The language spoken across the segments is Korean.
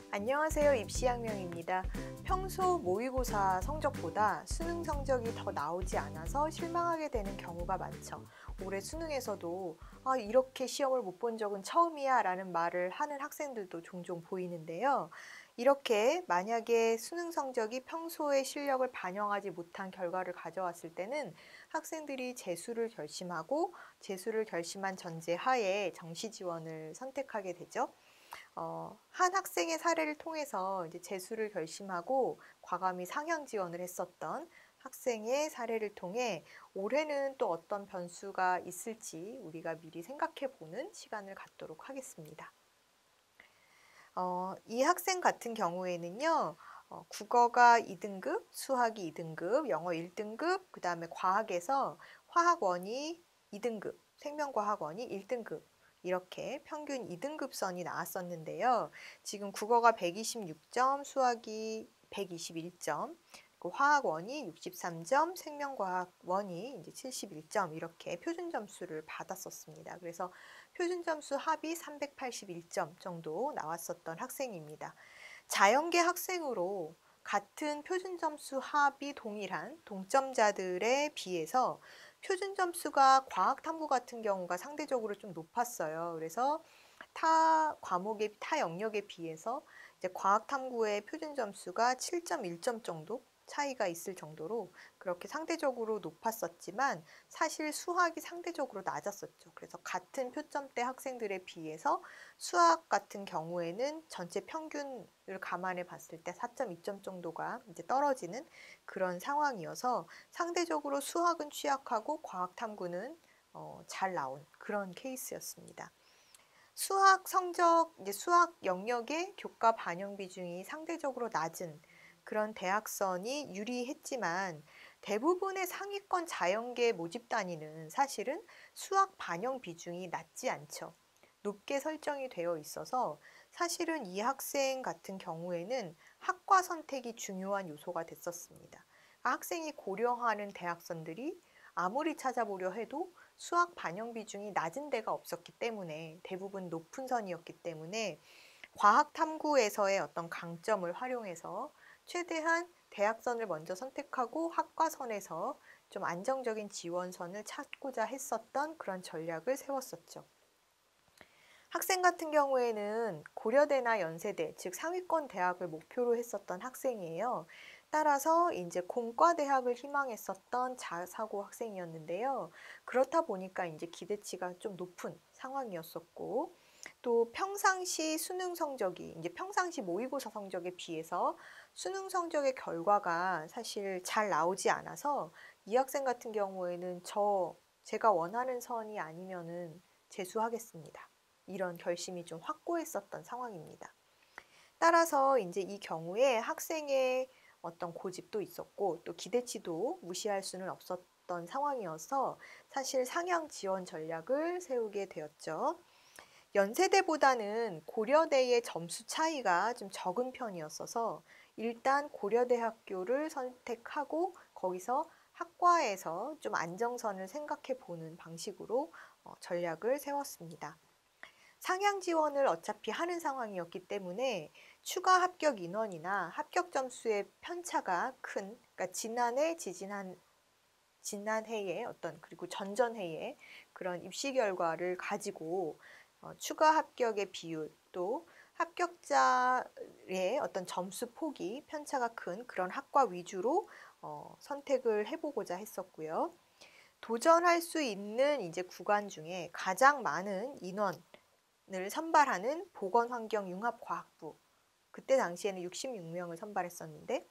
안녕하세요. 입시학명입니다. 평소 모의고사 성적보다 수능 성적이 더 나오지 않아서 실망하게 되는 경우가 많죠. 올해 수능에서도 이렇게 시험을 못 본 적은 처음이야 라는 말을 하는 학생들도 종종 보이는데요. 이렇게 만약에 수능 성적이 평소의 실력을 반영하지 못한 결과를 가져왔을 때는 학생들이 재수를 결심하고 재수를 결심한 전제 하에 정시 지원을 선택하게 되죠. 한 학생의 사례를 통해서 이제 재수를 결심하고 과감히 상향 지원을 했었던 학생의 사례를 통해 올해는 또 어떤 변수가 있을지 우리가 미리 생각해 보는 시간을 갖도록 하겠습니다. 이 학생 같은 경우에는요, 국어가 2등급, 수학이 2등급, 영어 1등급, 그 다음에 과학에서 화학원이 2등급, 생명과학원이 1등급, 이렇게 평균 2등급선이 나왔었는데요. 지금 국어가 126점, 수학이 121점, 화학원이 63점, 생명과학원이 이제 71점 이렇게 표준 점수를 받았었습니다. 그래서 표준 점수 합이 381점 정도 나왔었던 학생입니다. 자연계 학생으로 같은 표준 점수 합이 동일한 동점자들에 비해서 표준 점수가 과학 탐구 같은 경우가 상대적으로 좀 높았어요. 그래서 타 영역에 비해서 이제 과학 탐구의 표준 점수가 7.1점 정도 차이가 있을 정도로 그렇게 상대적으로 높았었지만 사실 수학이 상대적으로 낮았었죠. 그래서 같은 표점대 학생들에 비해서 수학 같은 경우에는 전체 평균을 감안해 봤을 때 4.2점 정도가 이제 떨어지는 그런 상황이어서 상대적으로 수학은 취약하고 과학 탐구는 잘 나온 그런 케이스였습니다. 수학 성적, 이제 수학 영역의 교과 반영 비중이 상대적으로 낮은 그런 대학선이 유리했지만 대부분의 상위권 자연계 모집 단위는 사실은 수학 반영 비중이 낮지 않죠. 높게 설정이 되어 있어서 사실은 이 학생 같은 경우에는 학과 선택이 중요한 요소가 됐었습니다. 학생이 고려하는 대학선들이 아무리 찾아보려 해도 수학 반영 비중이 낮은 데가 없었기 때문에 대부분 높은 선이었기 때문에 과학 탐구에서의 어떤 강점을 활용해서 최대한 대학선을 먼저 선택하고 학과선에서 좀 안정적인 지원선을 찾고자 했었던 그런 전략을 세웠었죠. 학생 같은 경우에는 고려대나 연세대, 즉 상위권 대학을 목표로 했었던 학생이에요. 따라서 이제 공과대학을 희망했었던 자사고 학생이었는데요. 그렇다 보니까 이제 기대치가 좀 높은 상황이었었고, 또 평상시 수능 성적이 이제 평상시 모의고사 성적에 비해서 수능 성적의 결과가 사실 잘 나오지 않아서 이 학생 같은 경우에는 제가 원하는 선이 아니면은 재수하겠습니다. 이런 결심이 좀 확고했었던 상황입니다. 따라서 이제 이 경우에 학생의 어떤 고집도 있었고 또 기대치도 무시할 수는 없었던 상황이어서 사실 상향 지원 전략을 세우게 되었죠. 연세대보다는 고려대의 점수 차이가 좀 적은 편이었어서 일단 고려대학교를 선택하고 거기서 학과에서 좀 안정선을 생각해 보는 방식으로 전략을 세웠습니다. 상향 지원을 어차피 하는 상황이었기 때문에 추가 합격 인원이나 합격 점수의 편차가 큰, 그러니까 지난해의 그리고 전전해의 그런 입시 결과를 가지고 추가 합격의 비율 또 합격자의 어떤 점수 폭이 편차가 큰 그런 학과 위주로 선택을 해보고자 했었고요. 도전할 수 있는 이제 구간 중에 가장 많은 인원을 선발하는 보건환경융합과학부, 그때 당시에는 66명을 선발했었는데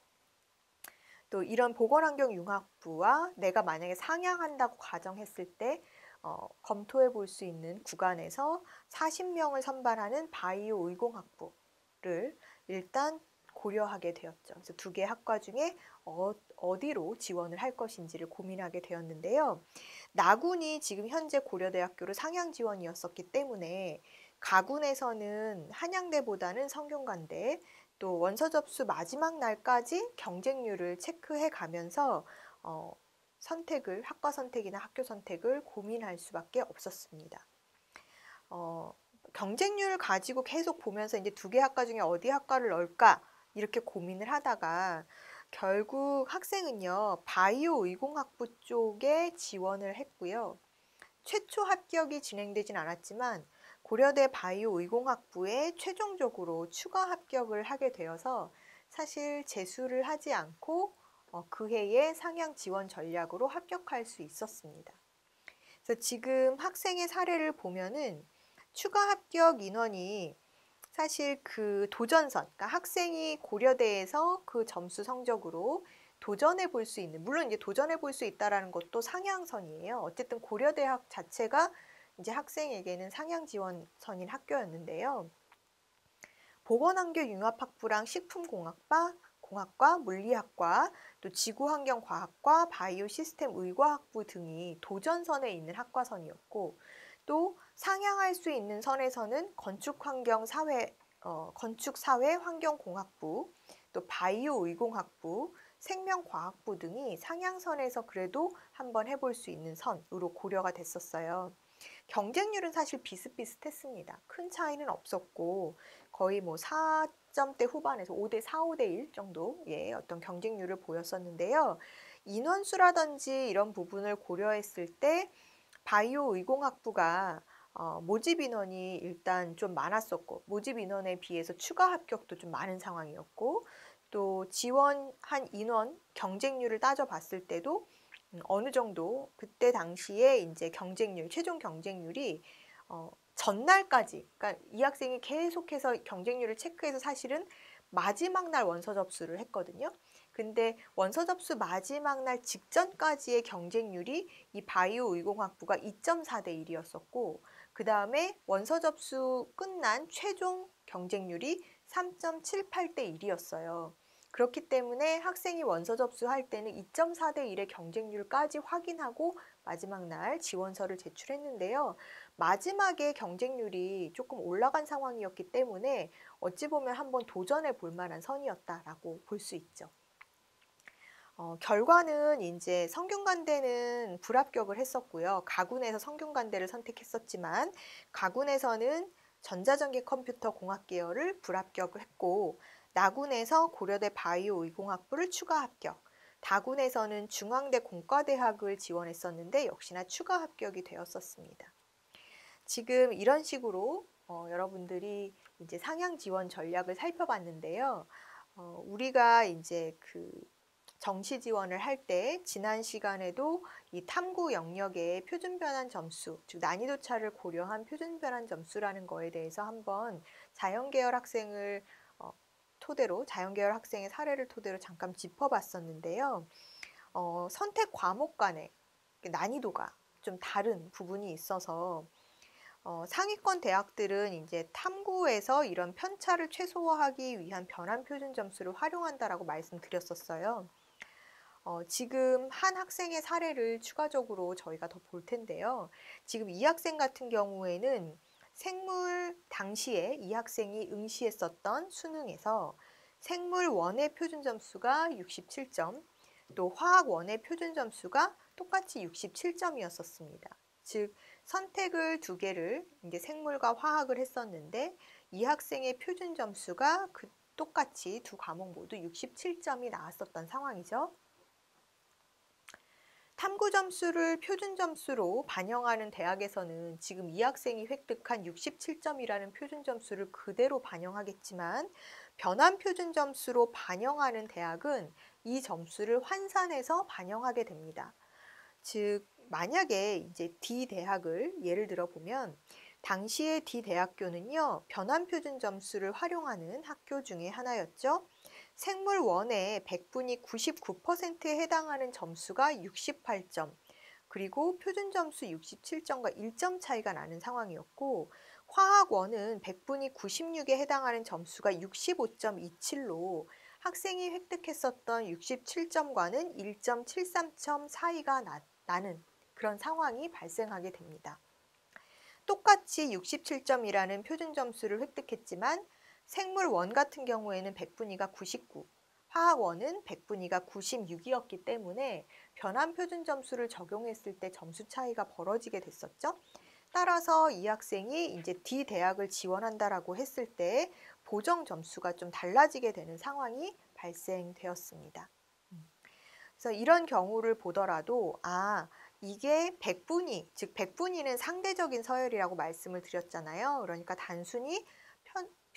또 이런 보건환경융합부와 내가 만약에 상향한다고 가정했을 때 검토해 볼 수 있는 구간에서 40명을 선발하는 바이오 의공학부를 일단 고려하게 되었죠. 그래서 두 개 학과 중에 어디로 지원을 할 것인지를 고민하게 되었는데요. 나군이 지금 현재 고려대학교로 상향 지원이었었기 때문에 가군에서는 한양대보다는 성균관대, 또 원서 접수 마지막 날까지 경쟁률을 체크해 가면서 학과 선택이나 학교 선택을 고민할 수밖에 없었습니다. 경쟁률을 가지고 계속 보면서 이제 두 개 학과 중에 어디 학과를 넣을까 이렇게 고민을 하다가 결국 학생은요, 바이오 의공학부 쪽에 지원을 했고요. 최초 합격이 진행되진 않았지만 고려대 바이오 의공학부에 최종적으로 추가 합격을 하게 되어서 사실 재수를 하지 않고 그 해에 상향 지원 전략으로 합격할 수 있었습니다. 그래서 지금 학생의 사례를 보면은 추가 합격 인원이 사실 그 도전선, 그러니까 학생이 고려대에서 그 점수 성적으로 도전해 볼 수 있는, 물론 이제 도전해 볼 수 있다라는 것도 상향선이에요. 어쨌든 고려대학 자체가 이제 학생에게는 상향 지원선인 학교였는데요. 보건환경융합학부랑 식품공학과, 물리학과, 또 지구환경과학과, 바이오시스템의과학부 등이 도전선에 있는 학과선이었고, 또 상향할 수 있는 선에서는 건축사회환경공학부, 또 바이오의공학부, 생명과학부 등이 상향선에서 그래도 한번 해볼 수 있는 선으로 고려가 됐었어요. 경쟁률은 사실 비슷비슷했습니다. 큰 차이는 없었고 거의 뭐 4점대 후반에서 5대 4, 5대 1 정도의 어떤 경쟁률을 보였었는데요. 인원수라든지 이런 부분을 고려했을 때 바이오 의공학부가 모집 인원이 일단 좀 많았었고 모집 인원에 비해서 추가 합격도 좀 많은 상황이었고 또 지원한 인원 경쟁률을 따져봤을 때도 어느 정도 그때 당시에 이제 경쟁률, 최종 경쟁률이 전날까지, 그러니까 이 학생이 계속해서 경쟁률을 체크해서 사실은 마지막 날 원서 접수를 했거든요. 근데 원서 접수 마지막 날 직전까지의 경쟁률이 이 바이오 의공학부가 2.4대 1이었었고, 그 다음에 원서 접수 끝난 최종 경쟁률이 3.78대 1이었어요. 그렇기 때문에 학생이 원서 접수할 때는 2.4대 1의 경쟁률까지 확인하고 마지막 날 지원서를 제출했는데요. 마지막에 경쟁률이 조금 올라간 상황이었기 때문에 어찌 보면 한번 도전해 볼 만한 선이었다라고 볼 수 있죠. 결과는 이제 성균관대는 불합격을 했었고요. 가군에서 성균관대를 선택했었지만 가군에서는 전자전기 컴퓨터 공학 계열을 불합격을 했고 나군에서 고려대 바이오 의공학부를 추가 합격, 다군에서는 중앙대 공과대학을 지원했었는데 역시나 추가 합격이 되었었습니다. 지금 이런 식으로 여러분들이 이제 상향 지원 전략을 살펴봤는데요. 우리가 이제 그 정시 지원을 할 때 지난 시간에도 이 탐구 영역의 표준 변환 점수, 즉 난이도 차를 고려한 표준 변환 점수라는 거에 대해서 한번 자연계열 학생을 자연계열 학생의 사례를 토대로 잠깐 짚어봤었는데요. 선택 과목 간의 난이도가 좀 다른 부분이 있어서 상위권 대학들은 이제 탐구에서 이런 편차를 최소화하기 위한 변환 표준 점수를 활용한다라고 말씀드렸었어요. 지금 한 학생의 사례를 추가적으로 저희가 더 볼 텐데요. 지금 이 학생 같은 경우에는 생물 당시에 이 학생이 응시했었던 수능에서 생물 1의 표준 점수가 67점, 또 화학 1의 표준 점수가 똑같이 67점이었었습니다. 즉 선택을 두 개를 이제 생물과 화학을 했었는데 이 학생의 표준 점수가 똑같이 두 과목 모두 67점이 나왔었던 상황이죠. 탐구 점수를 표준 점수로 반영하는 대학에서는 지금 이 학생이 획득한 67점이라는 표준 점수를 그대로 반영하겠지만 변환 표준 점수로 반영하는 대학은 이 점수를 환산해서 반영하게 됩니다. 즉 만약에 이제 D 대학을 예를 들어 보면 당시의 D 대학교는요, 변환 표준 점수를 활용하는 학교 중에 하나였죠. 생물 1의 100분위 99%에 해당하는 점수가 68점, 그리고 표준 점수 67점과 1점 차이가 나는 상황이었고, 화학 1은 100분위 96에 해당하는 점수가 65.27로 학생이 획득했었던 67점과는 1.73점 차이가 나는 그런 상황이 발생하게 됩니다. 똑같이 67점이라는 표준 점수를 획득했지만 생물 1 같은 경우에는 100분위가 99, 화학 1은 100분위가 96이었기 때문에 변환 표준 점수를 적용했을 때 점수 차이가 벌어지게 됐었죠. 따라서 이 학생이 이제 D 대학을 지원한다라고 했을 때 보정 점수가 좀 달라지게 되는 상황이 발생되었습니다. 그래서 이런 경우를 보더라도 이게 백분위, 즉 백분위는 상대적인 서열이라고 말씀을 드렸잖아요. 그러니까 단순히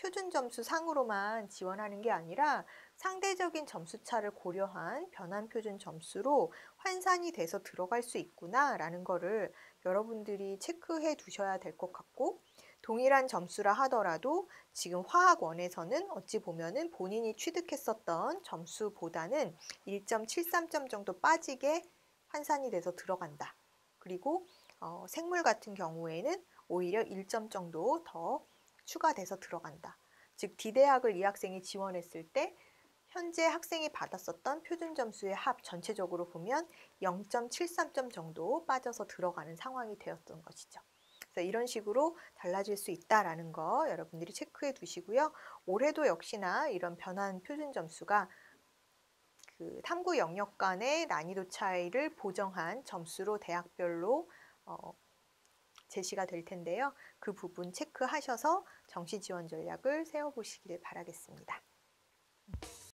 표준 점수 상으로만 지원하는 게 아니라 상대적인 점수차를 고려한 변환 표준 점수로 환산이 돼서 들어갈 수 있구나라는 거를 여러분들이 체크해 두셔야 될 것 같고, 동일한 점수라 하더라도 지금 화학원에서는 어찌 보면은 본인이 취득했었던 점수보다는 1.73점 정도 빠지게 환산이 돼서 들어간다. 그리고 생물 같은 경우에는 오히려 1점 정도 더 추가돼서 들어간다. 즉 D대학을 이 학생이 지원했을 때 현재 학생이 받았었던 표준 점수의 합 전체적으로 보면 0.73점 정도 빠져서 들어가는 상황이 되었던 것이죠. 그래서 이런 식으로 달라질 수 있다라는 거 여러분들이 체크해 두시고요. 올해도 역시나 이런 변환 표준 점수가 그 탐구 영역 간의 난이도 차이를 보정한 점수로 대학별로 제시가 될 텐데요. 그 부분 체크하셔서 정시 지원 전략을 세워보시길 바라겠습니다.